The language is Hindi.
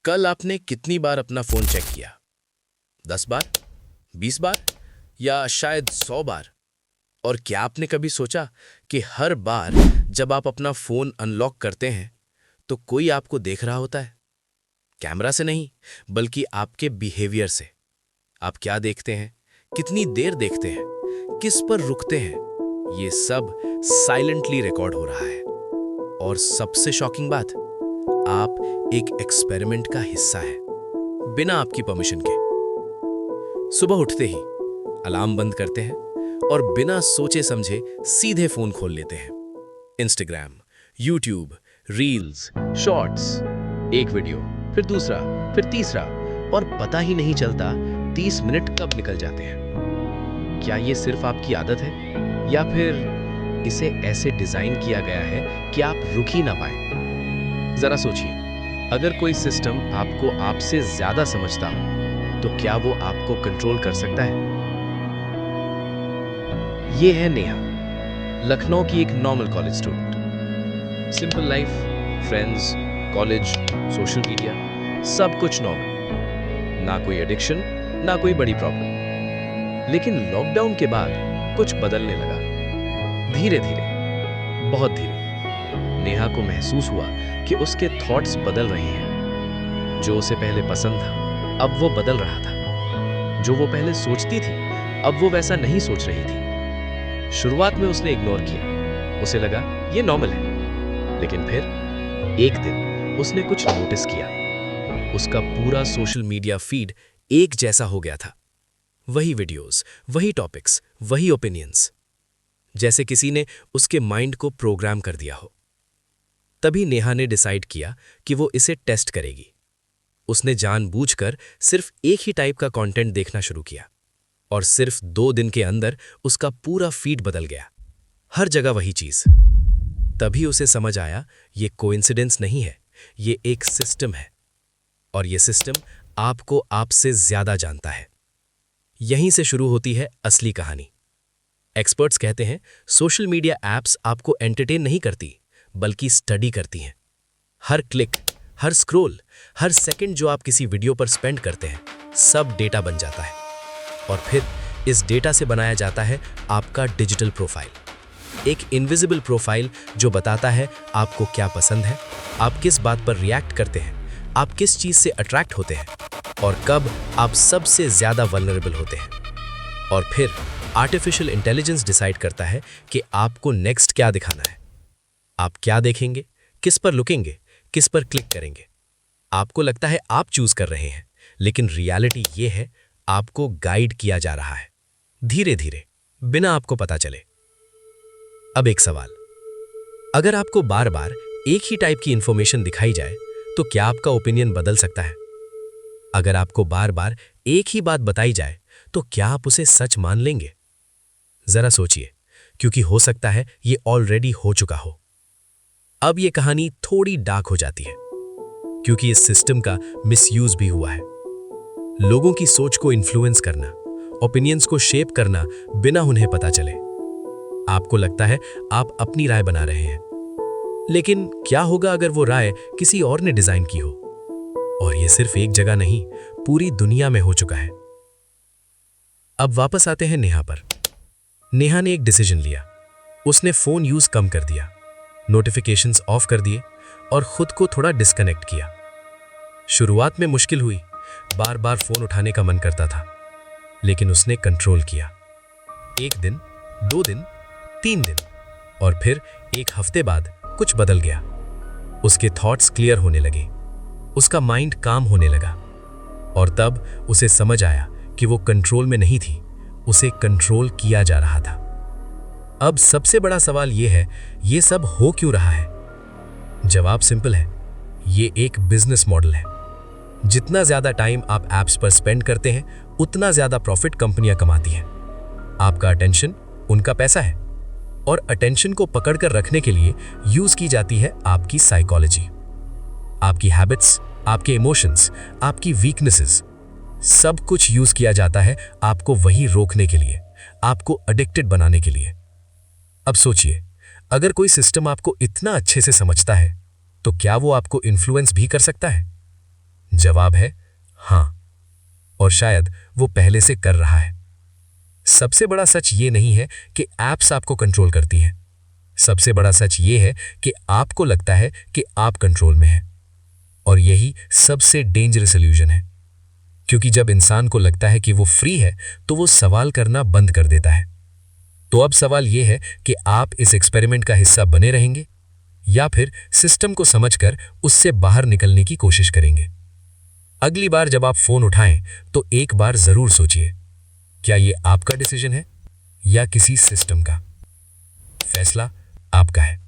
कल आपने कितनी बार अपना फोन चेक किया? 10 बार, 20 बार या शायद 100 बार? और क्या आपने कभी सोचा कि हर बार जब आप अपना फोन अनलॉक करते हैं तो कोई आपको देख रहा होता है? कैमरा से नहीं, बल्कि आपके बिहेवियर से। आप क्या देखते हैं, कितनी देर देखते हैं, किस पर रुकते हैं, ये सब साइलेंटली रिकॉर्ड हो रहा है। और सबसे शॉकिंग बात, आप एक एक्सपेरिमेंट का हिस्सा है, बिना आपकी परमिशन के। सुबह उठते ही अलार्म बंद करते हैं और बिना सोचे समझे सीधे फोन खोल लेते हैं। इंस्टाग्राम, यूट्यूब, रील्स, शॉर्ट्स, एक वीडियो, फिर दूसरा, फिर तीसरा, और पता ही नहीं चलता 30 मिनट कब निकल जाते हैं। क्या ये सिर्फ आपकी आदत है या फिर इसे ऐसे डिजाइन किया गया है कि आप रुक ही ना पाए? जरा सोचिए, अगर कोई सिस्टम आपको आपसे ज्यादा समझता हो तो क्या वो आपको कंट्रोल कर सकता है? ये है नेहा, लखनऊ की एक normal college student. Simple life, friends, college, social media, सब कुछ नॉर्मल। ना कोई एडिक्शन, ना कोई बड़ी प्रॉब्लम। लेकिन लॉकडाउन के बाद कुछ बदलने लगा। धीरे धीरे, बहुत धीरे, नेहा को महसूस हुआ कि उसके थॉट्स बदल रहे हैं। जो उसे पहले पसंद था, अब वो बदल रहा था। जो वो पहले सोचती थी, अब वो वैसा नहीं सोच रही थी। शुरुआत में उसने इग्नोर किया, उसे लगा ये नॉर्मल है। लेकिन फिर एक दिन उसने कुछ नोटिस किया। उसका पूरा सोशल मीडिया फीड एक जैसा हो गया था। वही वीडियोस, वही टॉपिक्स, वही ओपिनियंस, जैसे किसी ने उसके माइंड को प्रोग्राम कर दिया हो। तभी नेहा ने डिसाइड किया कि वो इसे टेस्ट करेगी। उसने जानबूझकर सिर्फ एक ही टाइप का कंटेंट देखना शुरू किया, और सिर्फ 2 दिन के अंदर उसका पूरा फीड बदल गया। हर जगह वही चीज। तभी उसे समझ आया, ये कोइंसिडेंस नहीं है, ये एक सिस्टम है। और ये सिस्टम आपको आपसे ज्यादा जानता है। यहीं से शुरू होती है असली कहानी। एक्सपर्ट्स कहते हैं, सोशल मीडिया एप्स आपको एंटरटेन नहीं करती, बल्कि स्टडी करती हैं। हर क्लिक, हर स्क्रॉल, हर सेकंड जो आप किसी वीडियो पर स्पेंड करते हैं, सब डेटा बन जाता है। और फिर इस डेटा से बनाया जाता है आपका डिजिटल प्रोफाइल। एक इनविजिबल प्रोफाइल जो बताता है आपको क्या पसंद है, आप किस बात पर रिएक्ट करते हैं, आप किस चीज से अट्रैक्ट होते हैं, और कब आप सबसे ज्यादा वल्नरेबल होते हैं। और फिर आर्टिफिशियल इंटेलिजेंस डिसाइड करता है कि आपको नेक्स्ट क्या दिखाना है। आप क्या देखेंगे, किस पर लुकेंगे, किस पर क्लिक करेंगे। आपको लगता है आप चूज कर रहे हैं, लेकिन रियलिटी ये है, आपको गाइड किया जा रहा है, धीरे धीरे, बिना आपको पता चले। अब एक सवाल, अगर आपको बार बार एक ही टाइप की इंफॉर्मेशन दिखाई जाए तो क्या आपका ओपिनियन बदल सकता है? अगर आपको बार बार एक ही बात बताई जाए तो क्या आप उसे सच मान लेंगे? जरा सोचिए, क्योंकि हो सकता है ये ऑलरेडी हो चुका हो। अब ये कहानी थोड़ी डार्क हो जाती है, क्योंकि इस सिस्टम का मिसयूज भी हुआ है। लोगों की सोच को इन्फ्लुएंस करना, ओपिनियंस को शेप करना बिना उन्हें पता चले। आपको लगता है आप अपनी राय बना रहे हैं, लेकिन क्या होगा अगर वो राय किसी और ने डिजाइन की हो? और ये सिर्फ एक जगह नहीं, पूरी दुनिया में हो चुका है। अब वापस आते हैं नेहा पर। नेहा ने एक डिसीजन लिया। उसने फोन यूज कम कर दिया, नोटिफिकेशंस ऑफ कर दिए और खुद को थोड़ा डिस्कनेक्ट किया। शुरुआत में मुश्किल हुई, बार बार फोन उठाने का मन करता था, लेकिन उसने कंट्रोल किया। 1 दिन, 2 दिन, 3 दिन, और फिर 1 हफ्ते बाद कुछ बदल गया। उसके थॉट्स क्लियर होने लगे, उसका माइंड काम होने लगा, और तब उसे समझ आया कि वो कंट्रोल में नहीं थी, उसे कंट्रोल किया जा रहा था। अब सबसे बड़ा सवाल यह है, ये सब हो क्यों रहा है? जवाब सिंपल है, ये एक बिजनेस मॉडल है। जितना ज्यादा टाइम आप एप्स पर स्पेंड करते हैं, उतना ज्यादा प्रॉफिट कंपनियां कमाती हैं। आपका अटेंशन उनका पैसा है, और अटेंशन को पकड़कर रखने के लिए यूज की जाती है आपकी साइकोलॉजी, आपकी हैबिट्स, आपके इमोशंस, आपकी वीकनेसेस। सब कुछ यूज किया जाता है आपको वही रोकने के लिए, आपको एडिक्टेड बनाने के लिए। अब सोचिए, अगर कोई सिस्टम आपको इतना अच्छे से समझता है, तो क्या वो आपको इन्फ्लुएंस भी कर सकता है? जवाब है हाँ, और शायद वो पहले से कर रहा है। सबसे बड़ा सच ये नहीं है कि ऐप्स आपको कंट्रोल करती हैं। सबसे बड़ा सच ये है कि आपको लगता है कि आप कंट्रोल में हैं। और यही सबसे डेंजरस इल्यूजन है, क्योंकि जब इंसान को लगता है कि वो फ्री है तो वो सवाल करना बंद कर देता है। तो अब सवाल ये है कि आप इस एक्सपेरिमेंट का हिस्सा बने रहेंगे या फिर सिस्टम को समझकर उससे बाहर निकलने की कोशिश करेंगे। अगली बार जब आप फोन उठाएं तो एक बार जरूर सोचिए, क्या ये आपका डिसीजन है या किसी सिस्टम का? फैसला आपका है।